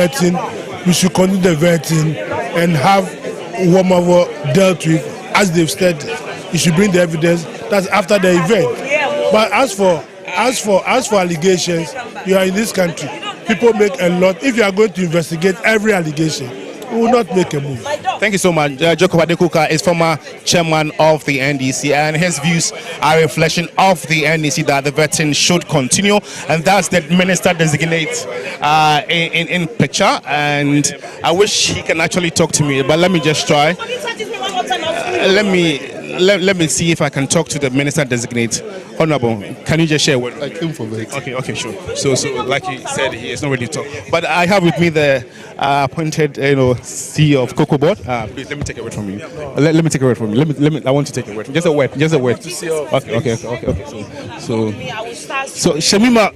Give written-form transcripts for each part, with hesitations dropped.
vetting, we should continue the vetting and have whatever dealt with as they've said. You should bring the evidence. That's after the event. But as for allegations, you are in this country. People make a lot. If you are going to investigate every allegation, we will not make a move. Thank you so much. Jacob Adekuka is former chairman of the NDC, and his views are a reflection of the NDC that the vetting should continue, and that's the minister designate in picture. And I wish he can actually talk to me, but let me just try. Let me see if I can talk to the minister designate. Honorable, can you just share what? I came for vetting. Okay, sure. So like you said, he is not ready to talk. But I have with me the appointed, CEO of Cocoa Board. Please let me take a word from you. Let me take a word from you. Let me. I want to take a word. Just a word. Okay. So Shamima,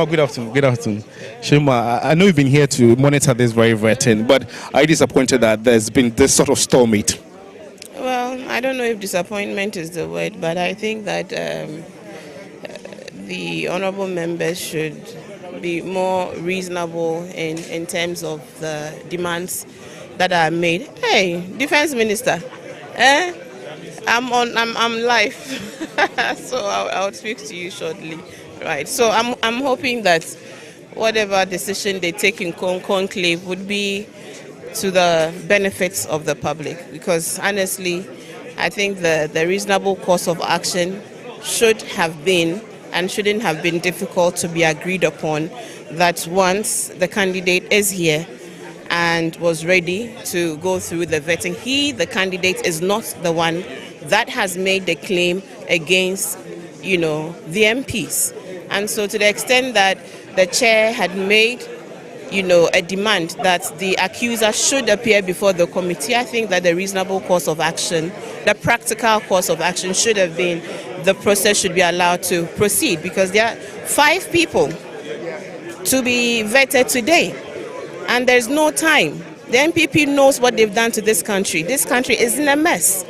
good afternoon. Shamima, I know you've been here to monitor this very vetting, but are you disappointed that there's been this sort of stalemate? Well, I don't know if disappointment is the word, but I think that the honourable members should be more reasonable in terms of the demands that are made. Hey, Defence Minister, I'm live, so I'll speak to you shortly. Right. So I'm hoping that whatever decision they take in conclave would be to the benefits of the public, because honestly, I think the reasonable course of action should have been and shouldn't have been difficult to be agreed upon, that once the candidate is here and was ready to go through the vetting, the candidate, is not the one that has made the claim against, the MPs. And so to the extent that the chair had made a demand that the accuser should appear before the committee, I think that the reasonable course of action, the practical course of action should have been the process should be allowed to proceed, because there are 5 people to be vetted today and there's no time. The NPP knows what they've done to this country. This country is in a mess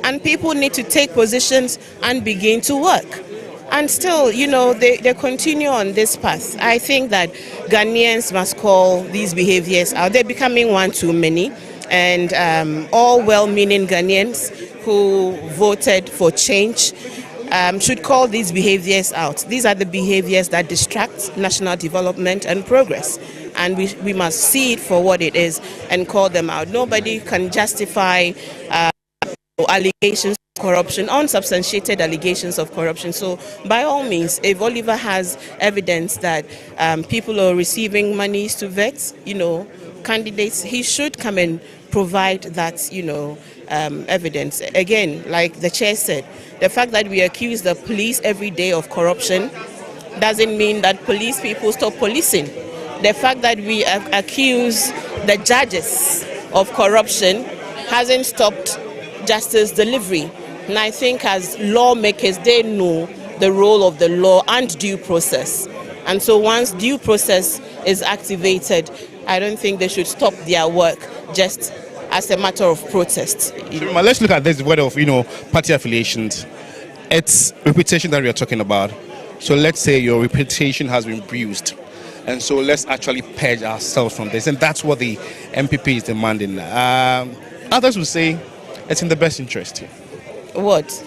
and people need to take positions and begin to work. And still, they continue on this path. I think that Ghanaians must call these behaviors out. They're becoming one too many. And all well-meaning Ghanaians who voted for change should call these behaviors out. These are the behaviors that distract national development and progress. And we must see it for what it is and call them out. Nobody can justify allegations of corruption, unsubstantiated allegations of corruption. So by all means, if Oliver has evidence that people are receiving monies to vet, candidates, he should come and provide that, evidence. Again, like the chair said, the fact that we accuse the police every day of corruption doesn't mean that police people stop policing. The fact that we accuse the judges of corruption hasn't stopped justice delivery. And I think as lawmakers, they know the role of the law and due process. And so once due process is activated, I don't think they should stop their work just as a matter of protest. Let's look at this word of, party affiliations. It's reputation that we are talking about. So let's say your reputation has been bruised. And so let's actually purge ourselves from this. And that's what the MPP is demanding. Others will say it's in the best interest. What?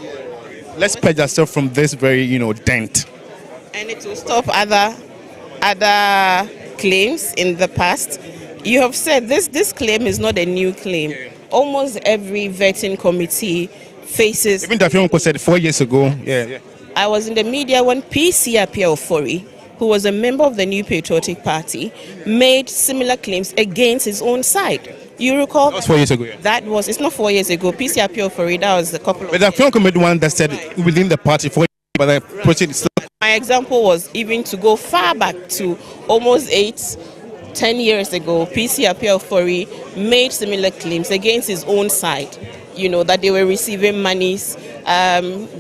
Let's purge ourselves from this very, dent. And it will stop other claims in the past. You have said this claim is not a new claim. Almost every vetting committee faces... Even Dafion said 4 years ago. Yeah. I was in the media when PC Apia-Ofori, who was a member of the New Patriotic Party, made similar claims against his own side. You recall? That was 4 years ago. Yeah. It's not 4 years ago. PC Apia-Ofori, that was a couple of... But Dafion made one that said within the party 4 years, but the proceedings... My example was even to go far back to almost 10 years ago. PC Apia-Ofori made similar claims against his own side, that they were receiving monies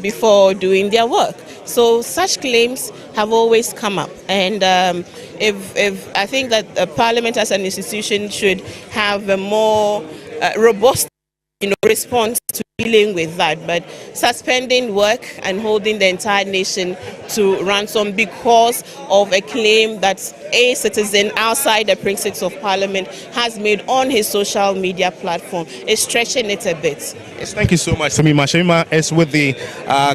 before doing their work. So such claims have always come up, and if I think that Parliament as an institution should have a more robust, response to dealing with that. But suspending work and holding the entire nation to ransom because of a claim that a citizen outside the precincts of Parliament has made on his social media platform is stretching it a bit. Yes, thank you so much, Shamima. Shamima is with the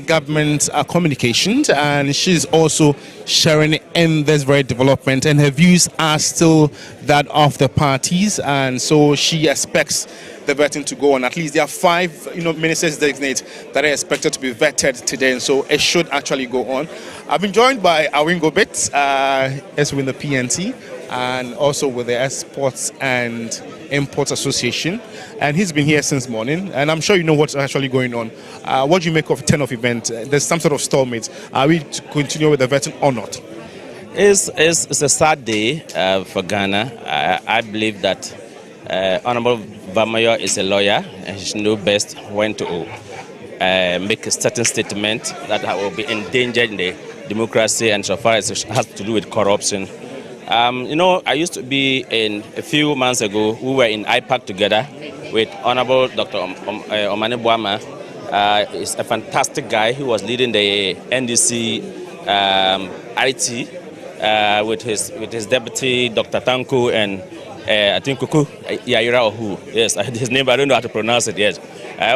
government communications, and she's also sharing in this very development, and her views are still that of the parties, and so she expects the vetting to go on. At least there are 5 ministers designate that are expected to be vetted today, and so it should actually go on. I've been joined by Awingo Bit, as with the PNT, and also with the Exports and Imports Association, and he's been here since morning, and I'm sure you know what's actually going on. What do you make of 10 of event? There's some sort of stalemate. Are we to continue with the vetting or not? It's a sad day for Ghana. I believe that Honorable Vamayo is a lawyer and he should know best when to make a certain statement that will be endangered in the democracy, and so far as it has to do with corruption. I used to be a few months ago, we were in IPAC together with Honorable Dr. Omane Boama. He's a fantastic guy. He was leading the NDC IT with his deputy, Dr. Tanko, and I think Kuku Yaira or who. Yes, his name, I don't know how to pronounce it yet.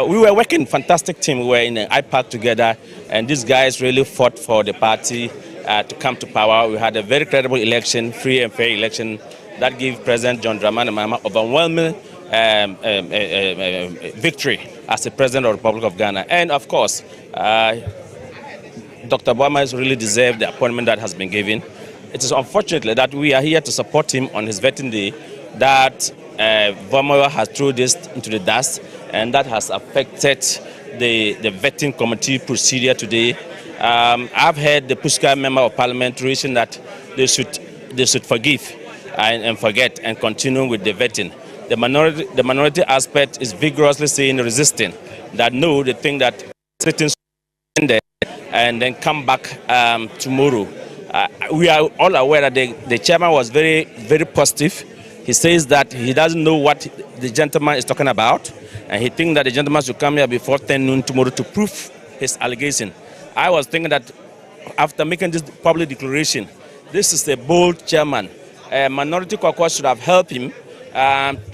We were working, fantastic team. We were in IPAC together, and these guys really fought for the party to come to power. We had a very credible election, free and fair election, that gave President John Dramani Mahama overwhelming victory as the President of the Republic of Ghana. And of course, Dr. Boama has really deserved the appointment that has been given. It is unfortunately that we are here to support him on his vetting day, that Boama has thrown this into the dust, and that has affected the vetting committee procedure today. I've heard the Pushka member of Parliament reason that they should forgive and forget and continue with the vetting. The minority aspect is vigorously saying, resisting, that no, they think that sitting there and then come back tomorrow. We are all aware that the chairman was very, very positive. He says that he doesn't know what the gentleman is talking about, and he thinks that the gentleman should come here before 10 noon tomorrow to prove his allegation. I was thinking that after making this public declaration, this is a bold chairman. Minority caucus should have helped him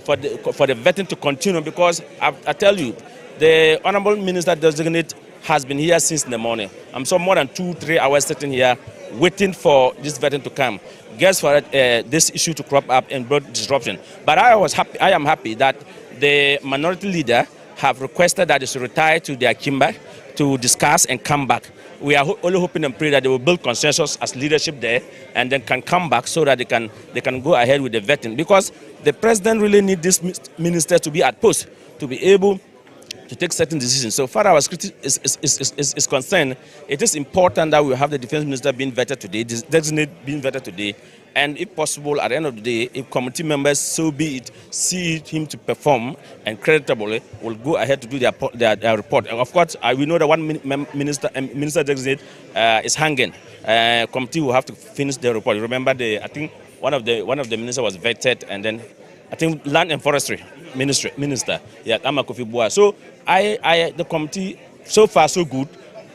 for the vetting to continue, because I tell you, the Honorable Minister Designate has been here since in the morning. I'm so more than 2-3 hours sitting here waiting for this vetting to come. Guess for this issue to crop up and brought disruption. But I am happy that the minority leader have requested that they should retire to their chamber to discuss and come back. We are only hoping and pray that they will build consensus as leadership there, and then can come back so that they can go ahead with the vetting, because the president really needs this minister to be at post to be able to take certain decisions. So far our is concerned, it is important that we have the defense minister being vetted today, designate being vetted today, and if possible, at the end of the day, if committee members, so be it, see him to perform and creditably, will go ahead to do their report. And of course, we know that one minister designate is hanging. Committee will have to finish their report. Remember, I think one of the ministers was vetted, and then I think Land and Forestry Minister, Ama Kofi Bua. So the committee, so far so good,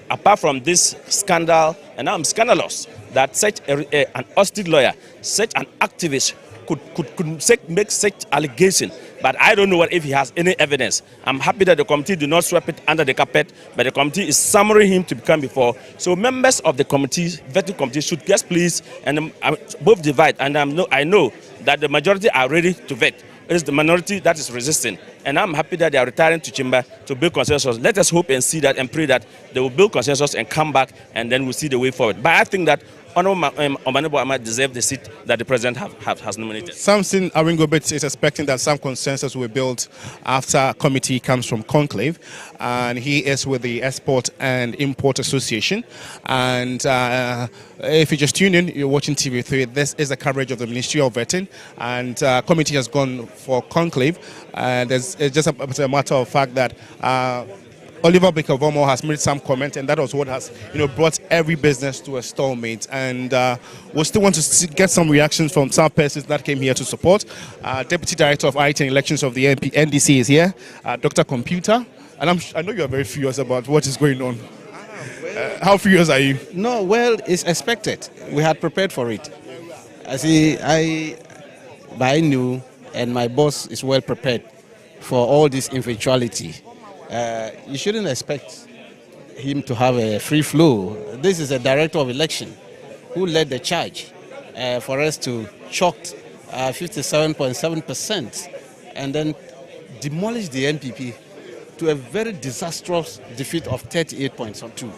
apart from this scandal, and I'm scandalous that such an hostile lawyer, such an activist could make such allegation. But I don't know if he has any evidence. I'm happy that the committee do not sweep it under the carpet, but the committee is summoning him to come before. So members of the committee, vetting committee, should just please and both divide. And I know that the majority are ready to vet. It is the minority that is resisting. And I'm happy that they are retiring to chamber to build consensus. Let us hope and see that and pray that they will build consensus and come back, and then we'll see the way forward. But I think that Honorable Omane Boama deserves the seat that the president has nominated. Samson Awingo is expecting that some consensus will be built after committee comes from conclave, and he is with the Export and Import Association. And if you just tune in, you're watching TV3. This is the coverage of the Ministry of Vetting, and committee has gone for conclave. It's just a matter of fact that Oliver Baker-Vomo has made some comment, and that was what has brought every business to a stalemate. And we still want to get some reactions from some persons that came here to support. Deputy Director of IT and Elections of the NDC is here, Dr. Computer. And I know you are very furious about what is going on. How furious are you? No, well, it's expected. We had prepared for it. I knew, and my boss is well prepared for all this eventuality. You shouldn't expect him to have a free flow. This is a director of election who led the charge for us to chalk 57.7% and then demolish the NPP to a very disastrous defeat of 38.2.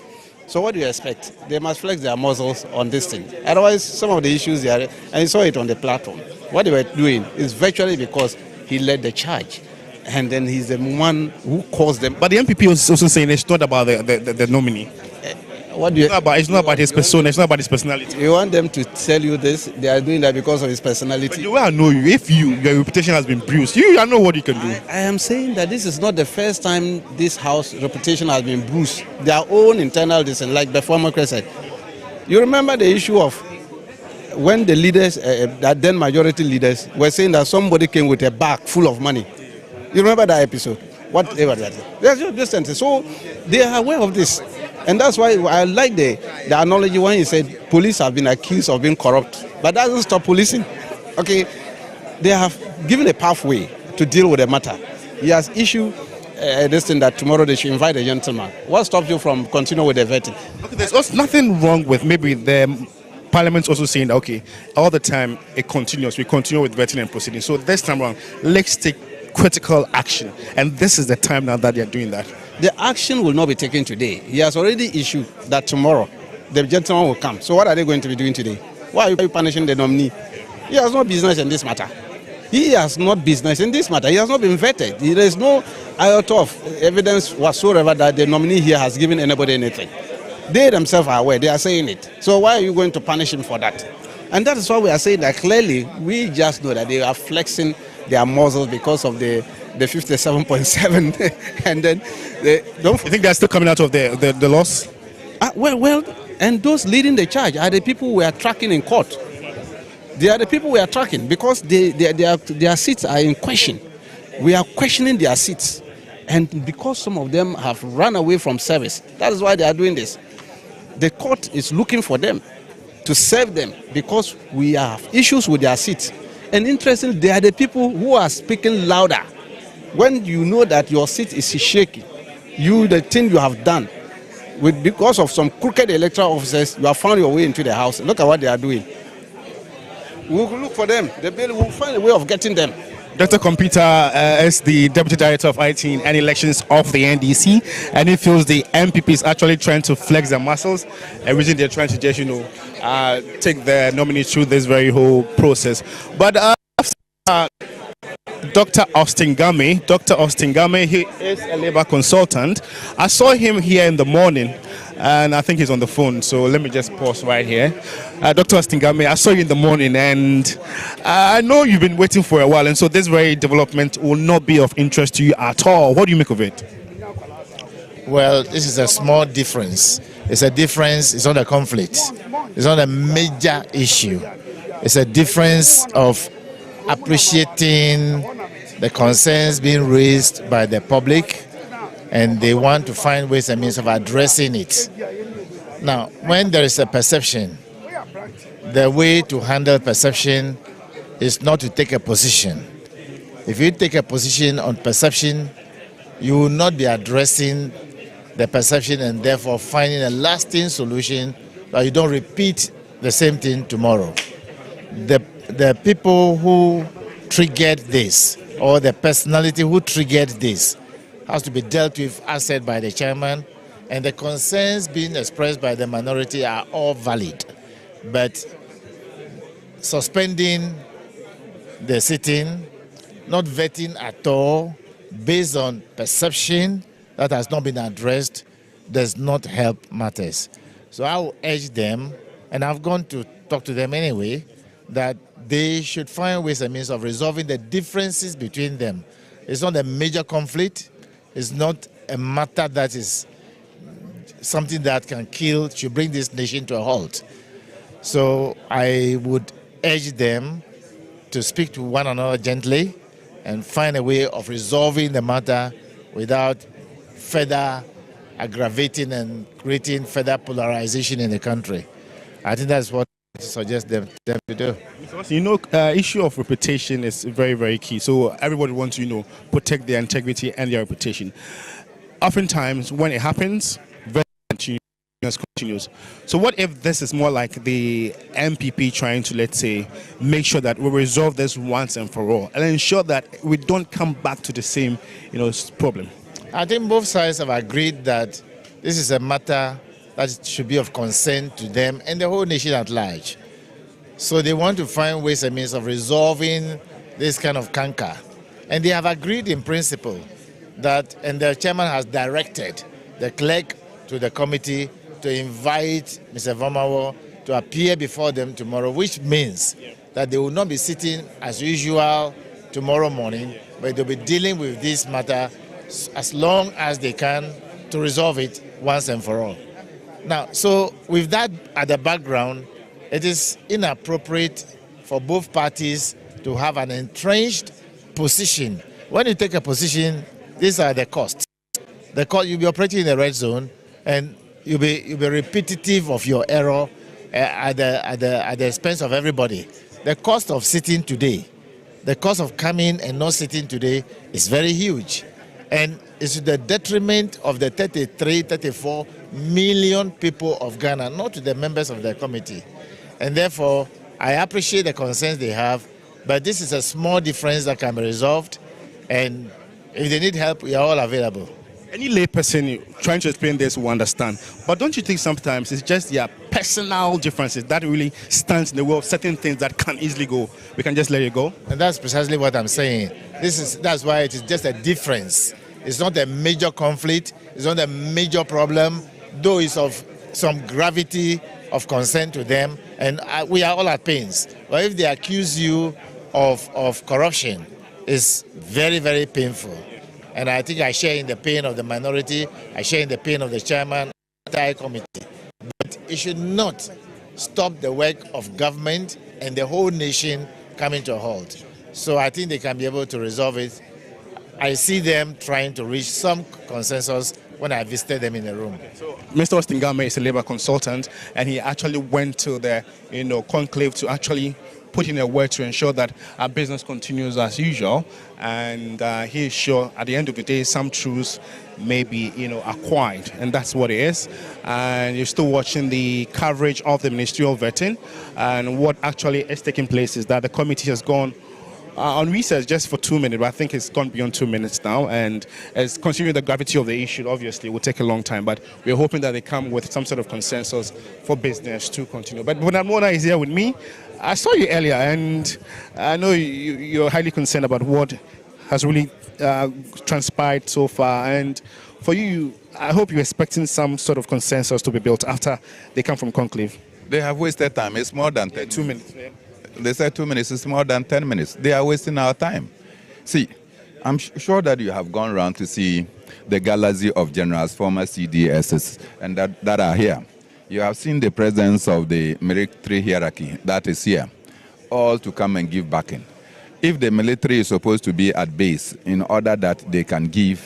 So what do you expect? They must flex their muscles on this thing. Otherwise, some of the issues and you saw it on the platform. What they were doing is virtually because he led the charge. And then he's the one who caused them. But the MPP was also saying it's not about the nominee. What do you, it's not about his persona, it's not about his personality. You want them to tell you this? They are doing that because of his personality. But the way I know you, if your reputation has been bruised, I know what you can do. I am saying that this is not the first time this house reputation has been bruised. Their own internal design, like the former said. You remember the issue of when the leaders, that then majority leaders, were saying that somebody came with a bag full of money. You remember that episode? Whatever that is. They are just distant. So they are aware of this. And that's why I like the analogy when he said police have been accused of being corrupt. But that doesn't stop policing. Okay, they have given a pathway to deal with the matter. He has issued this thing that tomorrow they should invite a gentleman. What stops you from continuing with the vetting? Okay, there's also nothing wrong with maybe the Parliament's also saying that, okay, all the time it continues. We continue with vetting and proceedings. So this time around, let's take critical action. And this is the time now that they're doing that. The action will not be taken today. He has already issued that tomorrow the gentleman will come. So what are they going to be doing today? Why are you punishing the nominee? He has no business in this matter. He has not business in this matter. He has not been vetted. There is no iota of evidence whatsoever that the nominee here has given anybody anything. They themselves are aware. They are saying it. So why are you going to punish him for that? And that is why we are saying that clearly we just know that they are flexing their muscles because of the 57.7 and then don't you think they're still coming out of the loss? Well, and those leading the charge are the people we are tracking in court. They are the people we are tracking because their seats are in question. We are questioning their seats. And because some of them have run away from service, that is why they are doing this. The court is looking for them to serve them because we have issues with their seats. And interestingly, they are the people who are speaking louder. When you know that your seat is shaky, the thing you have done, because of some crooked electoral officers, you have found your way into the house. Look at what they are doing. We will look for them. The bill will find a way of getting them. Dr. Computer is the Deputy Director of IT and Elections of the NDC, and he feels the MPP is actually trying to flex their muscles, and reason they're trying to just, take the nominee through this very whole process. But Dr. Austin Game, he is a labor consultant. I saw him here in the morning, and I think he's on the phone, so let me just pause right here. Dr. Austin Game, I saw you in the morning, and I know you've been waiting for a while, and so this very development will not be of interest to you at all. What do you make of it? Well, this is a small difference. It's a difference, it's not a conflict. It's not a major issue. It's a difference of appreciating the concerns being raised by the public, and they want to find ways and means of addressing it. Now, when there is a perception, the way to handle perception is not to take a position. If you take a position on perception, you will not be addressing the perception and therefore finding a lasting solution that you don't repeat the same thing tomorrow. The people who triggered this, or the personality who triggered this, has to be dealt with, as said by the chairman, and the concerns being expressed by the minority are all valid. But suspending the sitting, not vetting at all, based on perception that has not been addressed, does not help matters. So I will urge them, and I've gone to talk to them anyway, that they should find ways and means of resolving the differences between them. It's not a major conflict. It's not a matter that is something that can kill, should bring this nation to a halt. So I would urge them to speak to one another gently and find a way of resolving the matter without further aggravating and creating further polarization in the country. I think that's what I suggest them to do. You know, issue of reputation is very, very key. So everybody wants to, protect their integrity and their reputation. Oftentimes, when it happens, very continues. So what if this is more like the MPP trying to, let's say, make sure that we resolve this once and for all and ensure that we don't come back to the same, problem? I think both sides have agreed that this is a matter that should be of concern to them and the whole nation at large. So they want to find ways and means of resolving this kind of canker. And they have agreed in principle that, and the chairman has directed the clerk to the committee to invite Mr. Vomawo to appear before them tomorrow, which means that they will not be sitting as usual tomorrow morning, but they'll be dealing with this matter as long as they can to resolve it once and for all. Now, so with that at the background, it is inappropriate for both parties to have an entrenched position. When you take a position, these are the costs. The cost, you'll be operating in the red zone, and you'll be repetitive of your error at the expense of everybody. The cost of sitting today, the cost of coming and not sitting today is very huge. And it's to the detriment of the 33, 34 million people of Ghana, not to the members of the committee. And therefore, I appreciate the concerns they have, but this is a small difference that can be resolved. And if they need help, we are all available. Any layperson trying to explain this will understand. But don't you think sometimes it's just their personal differences that really stands in the way of certain things that can easily go? We can just let it go? And that's precisely what I'm saying. That's why it is just a difference. It's not a major conflict. It's not a major problem, though it's of some gravity of concern to them. And we are all at pains. But if they accuse you of corruption, it's very, very painful. And I think I share in the pain of the minority. I share in the pain of the chairman, the entire committee. But it should not stop the work of government and the whole nation coming to a halt. So I think they can be able to resolve it. I see them trying to reach some consensus when I visited them in the room. So Mr. Austin Game is a labor consultant, and he actually went to the conclave to actually put in a word to ensure that our business continues as usual. And he is sure at the end of the day some truths may be acquired, and that's what it is. And you're still watching the coverage of the ministerial vetting, and what actually is taking place is that the committee has gone on recess just for 2 minutes, but I think it's gone beyond 2 minutes now, and as considering the gravity of the issue, obviously it will take a long time, but we're hoping that they come with some sort of consensus for business to continue. But Bonamona is here with me. I saw you earlier, and I know you're highly concerned about what has really transpired so far, and for you, I hope you're expecting some sort of consensus to be built after they come from conclave. They have wasted time. It's more than 2 minutes. Yeah. They said 2 minutes, it's more than 10 minutes. They are wasting our time. See, I'm sure that you have gone around to see the galaxy of generals, former CDSs, and that are here. You have seen the presence of the military hierarchy that is here, all to come and give backing. If the military is supposed to be at base in order that they can give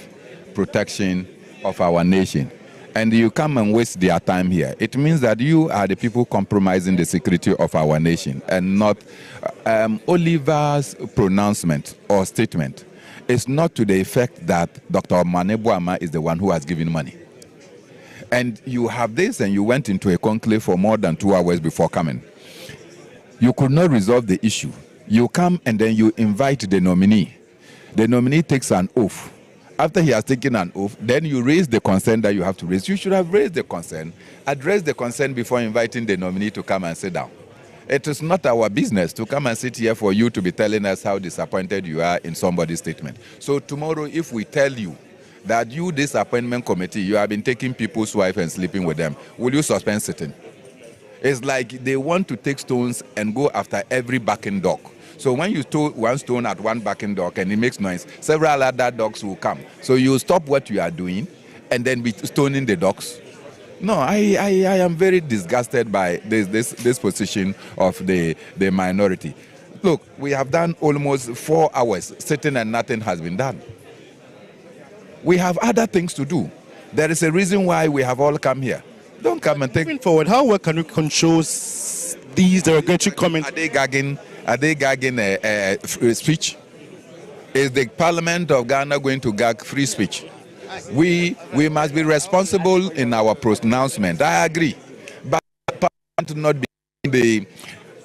protection of our nation, and you come and waste their time here, it means that you are the people compromising the security of our nation, and not Oliver's pronouncement or statement. It's not to the effect that Dr. Manebuama is the one who has given money. And you have this, and you went into a conclave for more than 2 hours before coming. You could not resolve the issue. You come and then you invite the nominee. The nominee takes an oath. After he has taken an oath, then you raise the concern that you have to raise. You should have raised the concern, address the concern before inviting the nominee to come and sit down. It is not our business to come and sit here for you to be telling us how disappointed you are in somebody's statement. So tomorrow, if we tell you that you, this appointment committee, you have been taking people's wife and sleeping with them, will you suspend sitting? It's like they want to take stones and go after every barking dog. So when you throw one stone at one barking dog and it makes noise, several other dogs will come. So you stop what you are doing and then be stoning the dogs. No, I am very disgusted by this position of the minority. Look, we have done almost 4 hours sitting and nothing has been done. We have other things to do. There is a reason why we have all come here. Don't come and take. Moving forward, how well can we control these derogatory comments? Are they gagging? Are they gagging speech? Is the Parliament of Ghana going to gag free speech? We must be responsible in our pronouncement. I agree, but Parliament not be the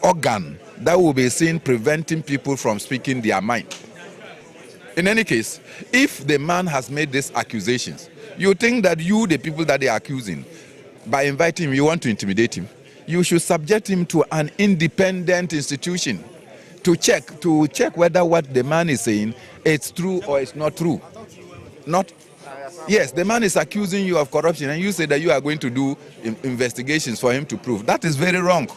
organ that will be seen preventing people from speaking their mind. In any case, if the man has made these accusations, you think that you, the people that they are accusing, by inviting him, you want to intimidate him. You should subject him to an independent institution to check whether what the man is saying is true or it's not true. Yes, the man is accusing you of corruption and you say that you are going to do investigations for him to prove. That is very wrong.